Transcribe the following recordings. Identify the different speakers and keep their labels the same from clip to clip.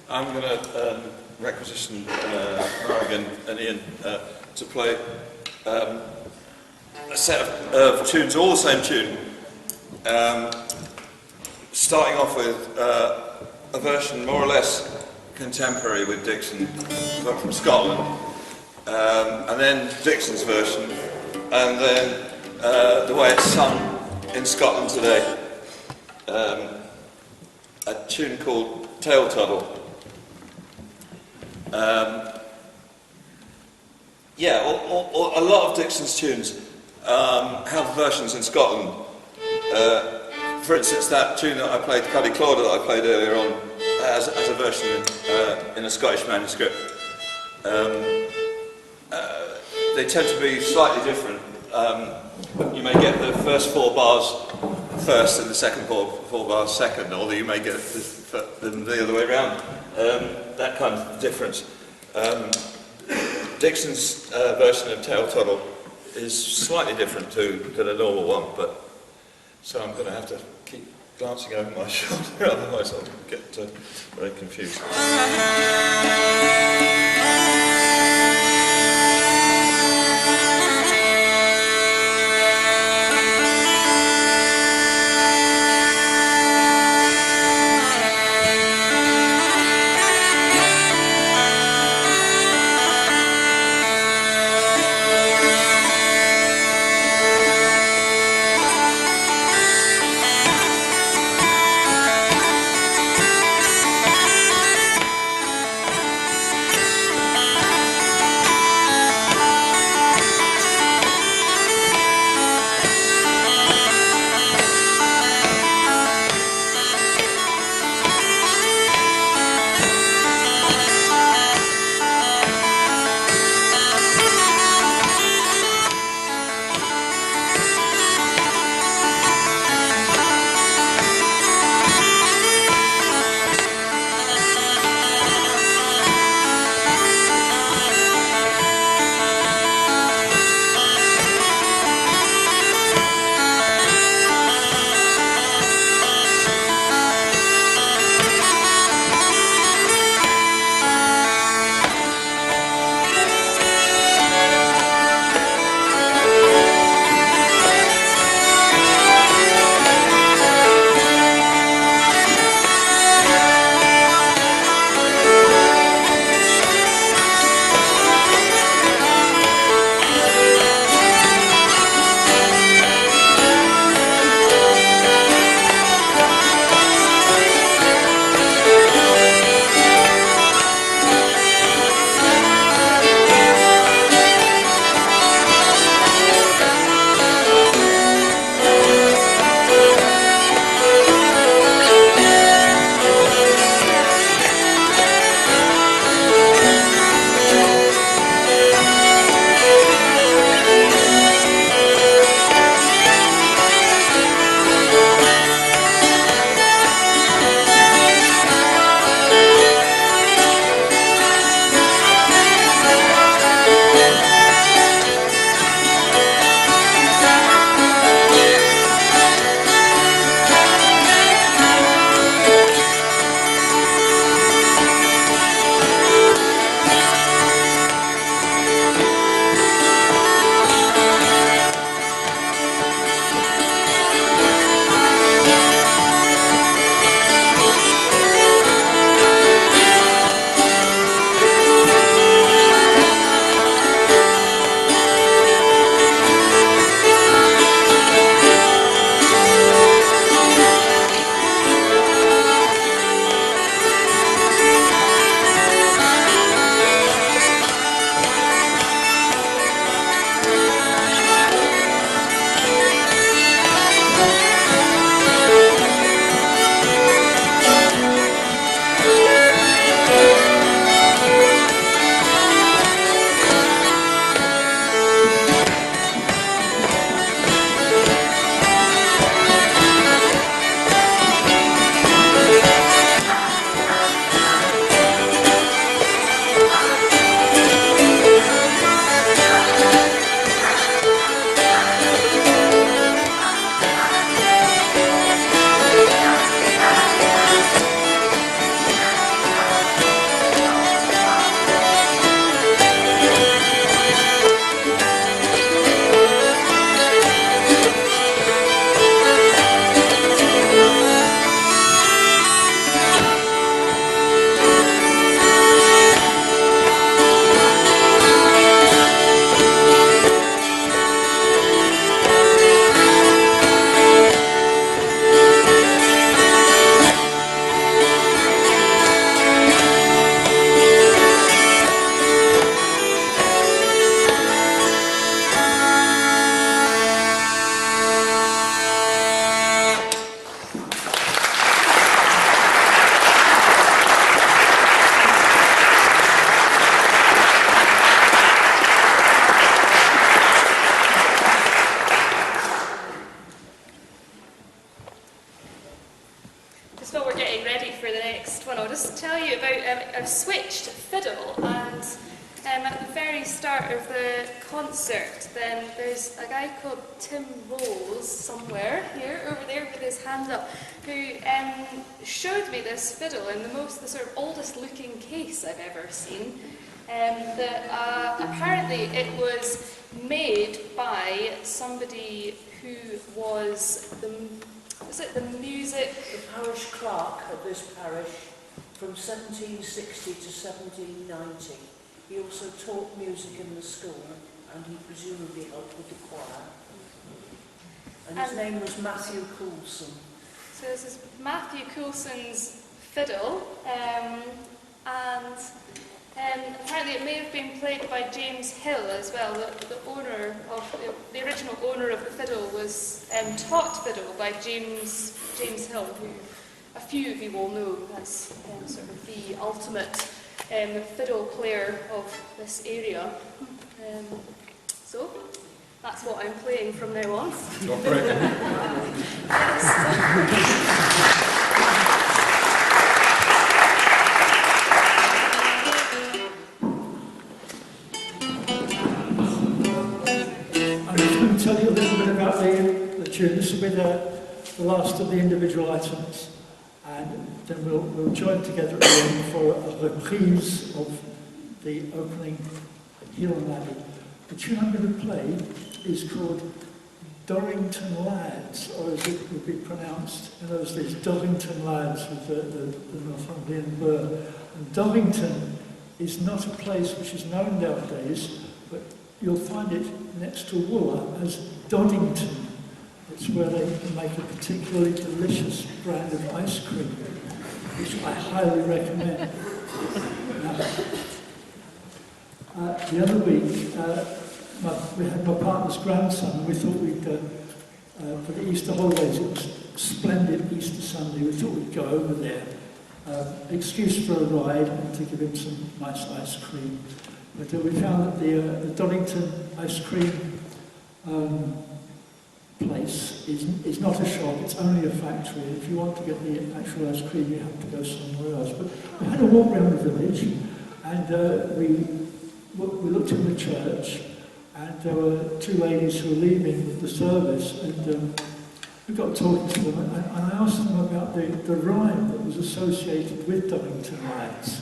Speaker 1: I'm going to requisition Marg and Iain to play a set of tunes, all the same tune, starting off with a version more or less contemporary with Dixon, but from Scotland, and then Dixon's version, and then the way it's sung in Scotland today, a tune called Tail Tuddle. A lot of Dixon's tunes have versions in Scotland. For instance, that tune that I played, Cuddy Clauder, that I played earlier on, has a version in a Scottish manuscript. They tend to be slightly different. You may get the first 4 bars first and the second four bars second, or you may get them the other way around. That kind of difference. Dixon's version of Tail Tuddle is slightly different to the normal one, but so I'm going to have to keep glancing over my shoulder, otherwise I'll get very confused.
Speaker 2: just tell you about a switched fiddle, and at the very start of the concert, then there's a guy called Tim Rolls somewhere here, over there with his hand up, who showed me this fiddle in the sort of oldest looking case I've ever seen. Apparently it was made by somebody who was the
Speaker 3: parish clerk of this parish from 1760 to 1790. He also taught music in the school, and he presumably helped with the choir. And his name was Matthew Coulson.
Speaker 2: So this is Matthew Coulson's fiddle, and apparently it may have been played by James Hill as well. The original owner of the fiddle was taught fiddle by James Hill, who a few of you will know as sort of the ultimate fiddle player of this area. So that's what I'm playing from now on.
Speaker 4: Tell you a little bit about the tune. This will be the last of the individual items, and then we'll join together at the end for a reprise of the opening Hill Abbey. The tune I'm going to play is called Dorrington Lads, or as it would be pronounced in those days, Dorrington Lads, with the Northumbrian and Border. And Dorrington is not a place which is known nowadays, but you'll find it next to Wooler as Doddington. It's where they make a particularly delicious brand of ice cream, which I highly recommend. The other week, we had my partner's grandson, and we thought we'd, for the Easter holidays, it was a splendid Easter Sunday, we thought we'd go over there, excuse for a ride and to give him some nice ice cream. But we found that the Doddington ice cream place is not a shop, it's only a factory. If you want to get the actual ice cream, you have to go somewhere else. But we had a walk around the village, and we looked in the church, and there were two ladies who were leaving the service, and we got talking to them, and I asked them about the rhyme that was associated with Doddington Lads,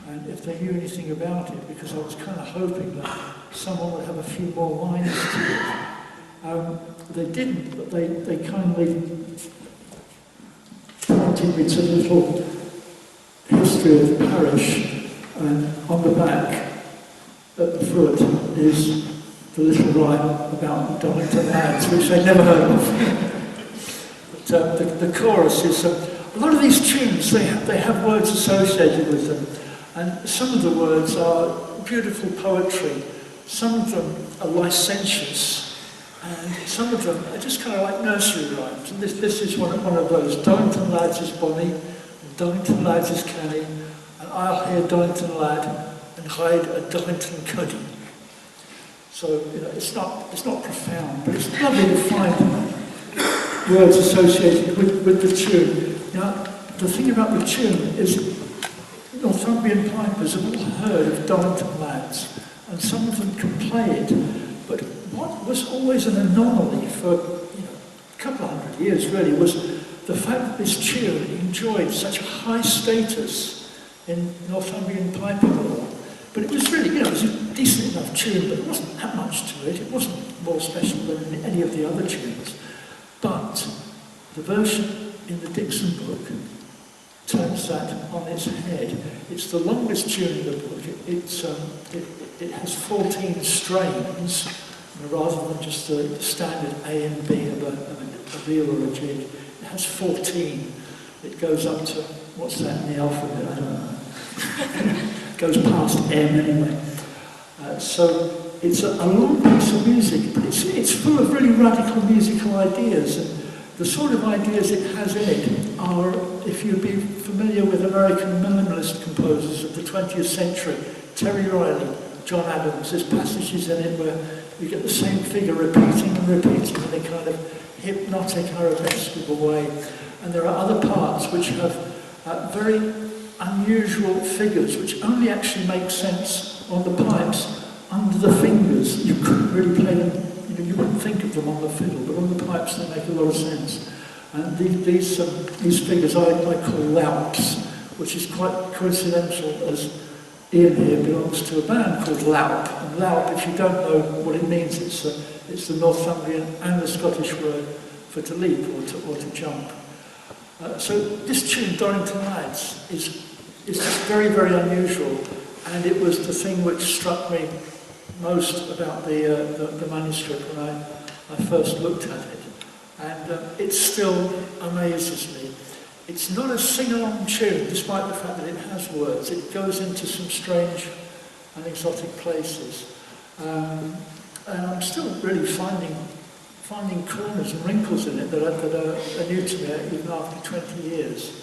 Speaker 4: and if they knew anything about it, because I was kind of hoping that someone would have a few more lines to it. They didn't, but they kindly pointed me to the little history of the parish, and on the back, at the foot, is the little rhyme about Doddington Lads, which I'd never heard of. But the chorus is, a lot of these tunes, they have words associated with them, and some of the words are beautiful poetry, some of them are licentious, and some of them are just kind of like nursery rhymes. And this is one of those. Doddington Lads is bonny, and Doddington Lads is canny, and I'll hear Doddington Lad and ride a Doddington cuddy. So, it's not profound, but it's lovely to find words associated with the tune. Now, the thing about the tune is Northumbrian pipers have all heard of Doddington Lads, and some of them can play it. But what was always an anomaly for a couple of hundred years, really, was the fact that this tune enjoyed such a high status in Northumbrian piping law. But it was really, it was a decent enough tune, but it wasn't that much to it. It wasn't more special than any of the other tunes. But the version in the Dixon book turns that on its head. It's the longest tune in the book. It has 14 strains, rather than just the standard A and B of a real or a jig. It has 14. It goes up to, what's that in the alphabet? I don't know. It goes past M anyway. So it's a long piece of music, but it's full of really radical musical ideas. And the sort of ideas it has in it are, if you'd be familiar with American minimalist composers of the 20th century, Terry Riley, John Adams, there's passages in it where you get the same figure repeating and repeating in a kind of hypnotic, arabesque way. And there are other parts which have very unusual figures which only actually make sense on the pipes under the fingers. You couldn't really play them, you wouldn't think of them on the fiddle, but on the pipes they make a lot of sense. And these figures I call loups, which is quite coincidental, as Iain here belongs to a band called Loup. And Loup, if you don't know what it means, it's the Northumbrian and the Scottish word for to leap or to jump. So this tune, Dorrington Lads, is just very, very unusual, and it was the thing which struck me most about the manuscript when I first looked at it. And it still amazes me. It's not a sing-along tune, despite the fact that it has words. It goes into some strange and exotic places. And I'm still really finding corners and wrinkles in it that are new to me, even after 20 years.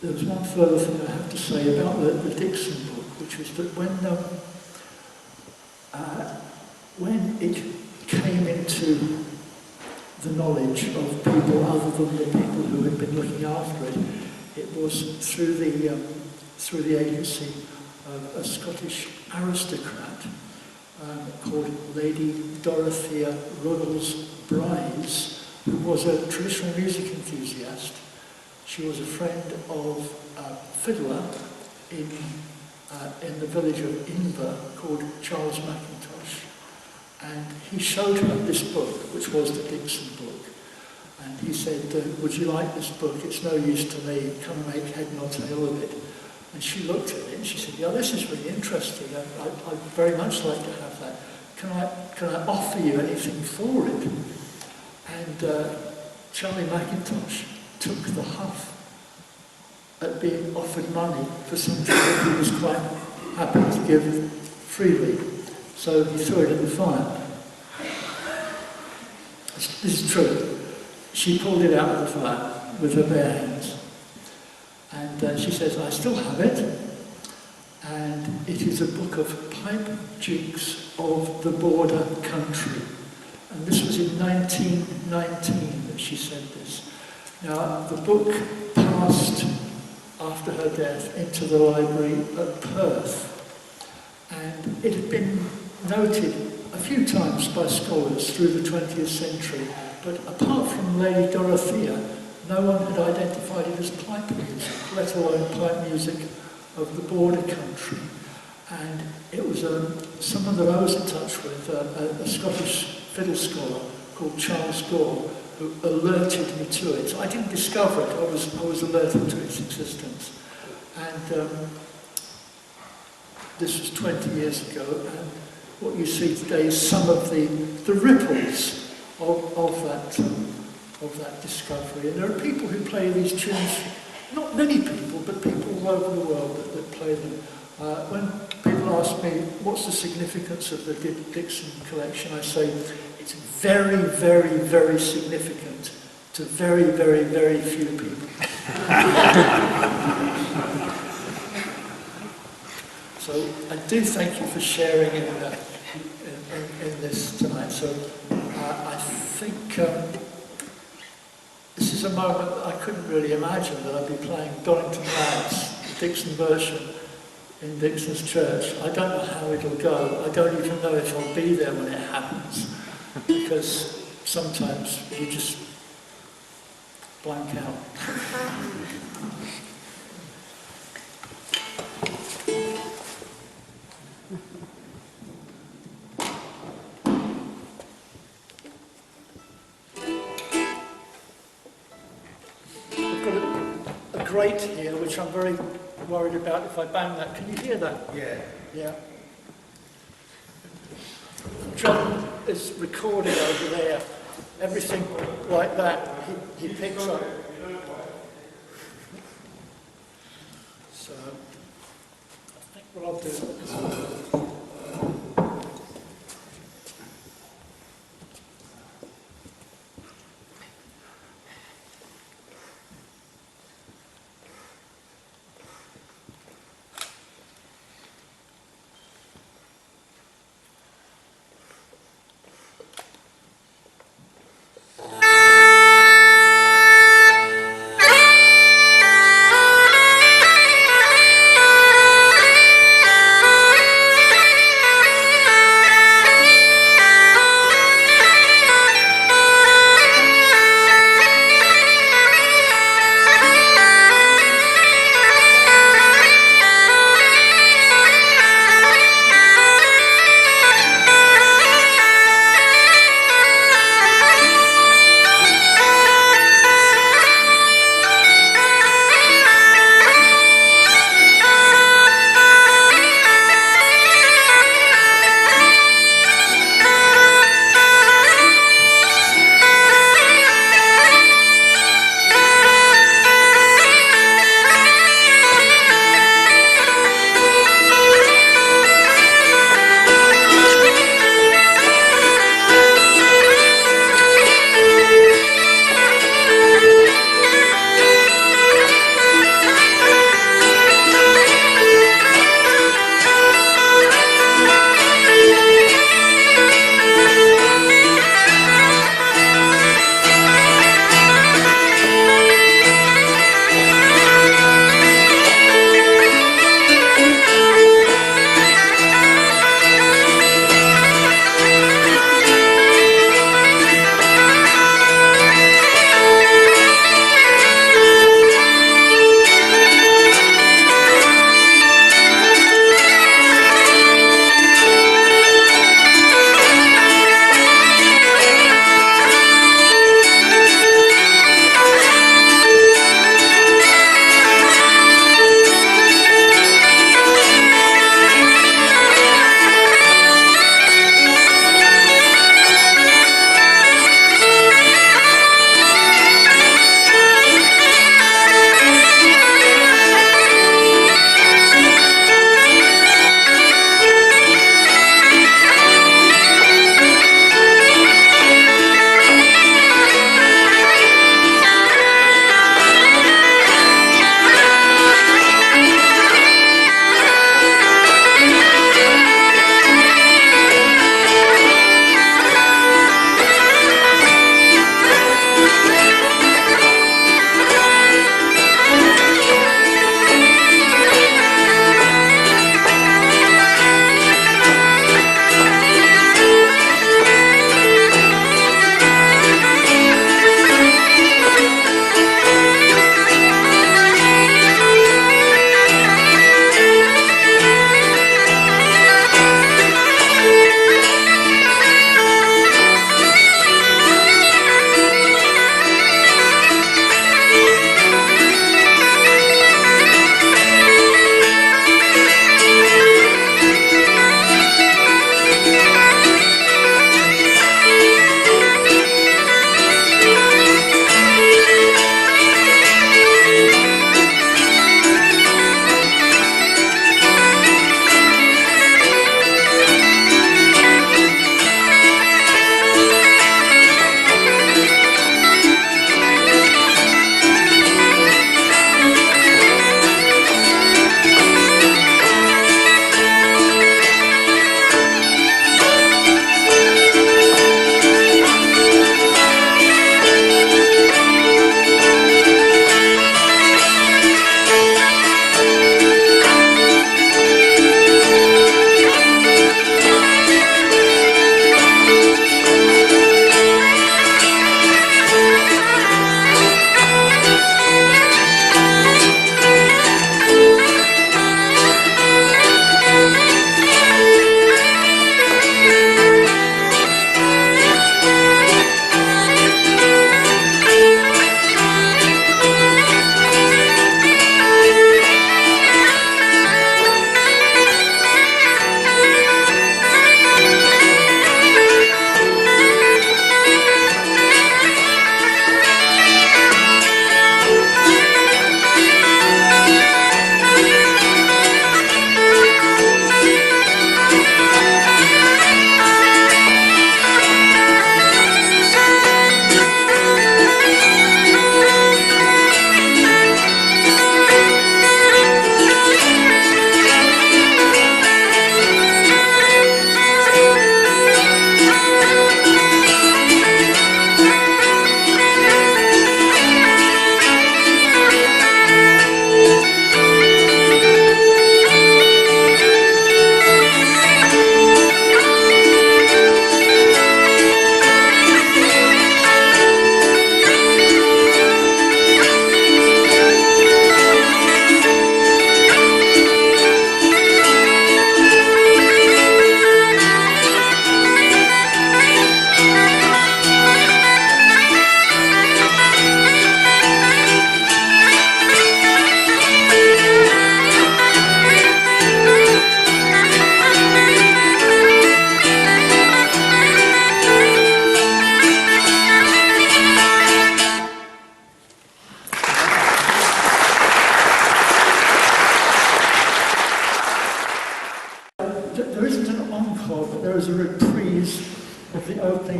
Speaker 4: There's one further thing I have to say about the Dixon book, which was that when it came into the knowledge of people other than the people who had been looking after it, it was through the agency of a Scottish aristocrat called Lady Dorothea Ruddles Bryce, who was a traditional music enthusiast. She was a friend of a fiddler in the village of Ingoe called Charles Mackintosh. And he showed her this book, which was the Dixon book. And he said, would you like this book? It's no use to me. Come and make head nor tail of it. And she looked at it and she said, yeah, this is really interesting. I'd very much like to have that. Can I offer you anything for it? And Charlie Mackintosh took the huff at being offered money for something that he was quite happy to give freely. So he threw it in the fire. This is true. She pulled it out of the fire with her bare hands. And she says, I still have it. And it is a book of pipe jigs of the border country. And this was in 1919 that she said this. Now, the book passed after her death into the library at Perth. And it had been noted a few times by scholars through the 20th century, but apart from Lady Dorothea, no one had identified it as pipe music, let alone pipe music of the border country. And it was someone that I was in touch with, a Scottish fiddle scholar called Charles Gore, who alerted me to it. So I didn't discover it, I was alerted to its existence. And this was 20 years ago, and what you see today is some of the ripples of that discovery. And there are people who play these tunes, not many people, but people all over the world that play them. When people ask me, what's the significance of the Dixon collection, I say, it's very, very, very significant to very, very, very few people. So I do thank you for sharing in this tonight. So I think this is a moment that I couldn't really imagine that I'd be playing Dorrington Lads, the Dixon version, in Dixon's Church. I don't know how it'll go. I don't even know if I'll be there when it happens, because sometimes you just blank out. Grate here, which I'm very worried about if I bang that. Can you hear that?
Speaker 5: Yeah.
Speaker 4: Yeah. John is recording over there. Everything like that, he picks up. So, I think what I'll do is...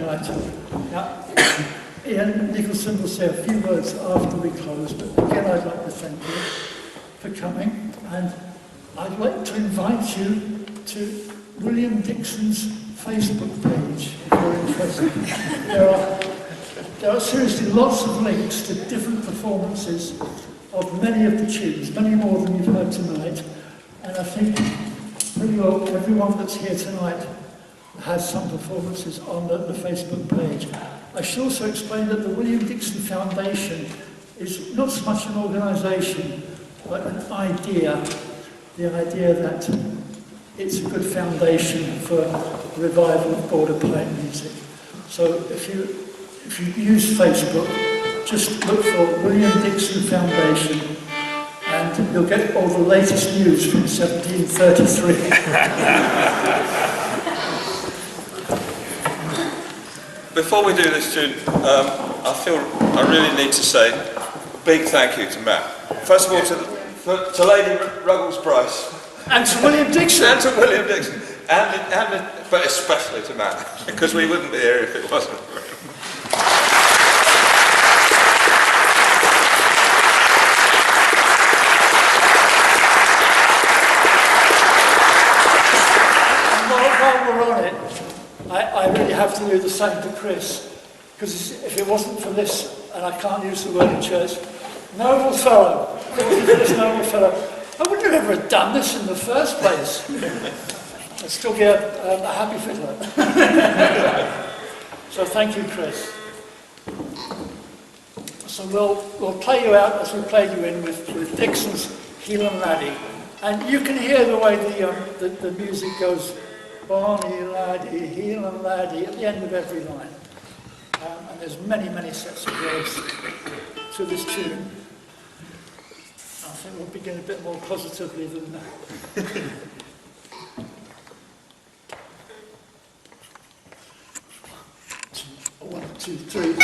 Speaker 4: tonight. Now, Iain Nicholson will say a few words after we close, but again I'd like to thank you for coming, and I'd like to invite you to William Dixon's Facebook page if you're interested. There are seriously lots of links to different performances of many of the tunes, many more than you've heard tonight, and I think pretty well everyone that's here tonight has some performances on the Facebook page. I should also explain that the William Dixon Foundation is not so much an organisation, but an idea. The idea that it's a good foundation for revival of border pipe music. So if you use Facebook, just look for William Dixon Foundation and you'll get all the latest news from 1733.
Speaker 1: Before we do this tune, I feel I really need to say a big thank you to Matt. First of all to Lady Ruggles Bryce.
Speaker 4: And to William Dixon.
Speaker 1: And to William Dixon. But especially to Matt, because we wouldn't be here if it wasn't for him.
Speaker 4: While we're on it, I really have to do the same to Chris, because if it wasn't for this, and I can't use the word in church, noble fellow, if it wasn't for this noble fellow, I wouldn't have ever done this in the first place. I'd still be a happy fiddler. So thank you, Chris. So we'll play you out as we played you in with Dixon's Heel and Laddie. And you can hear the way the music goes, Bonnie laddie, heel and laddie, at the end of every line. And there's many, many sets of words to this tune. I think we'll begin a bit more positively than that. 1, 2, 3.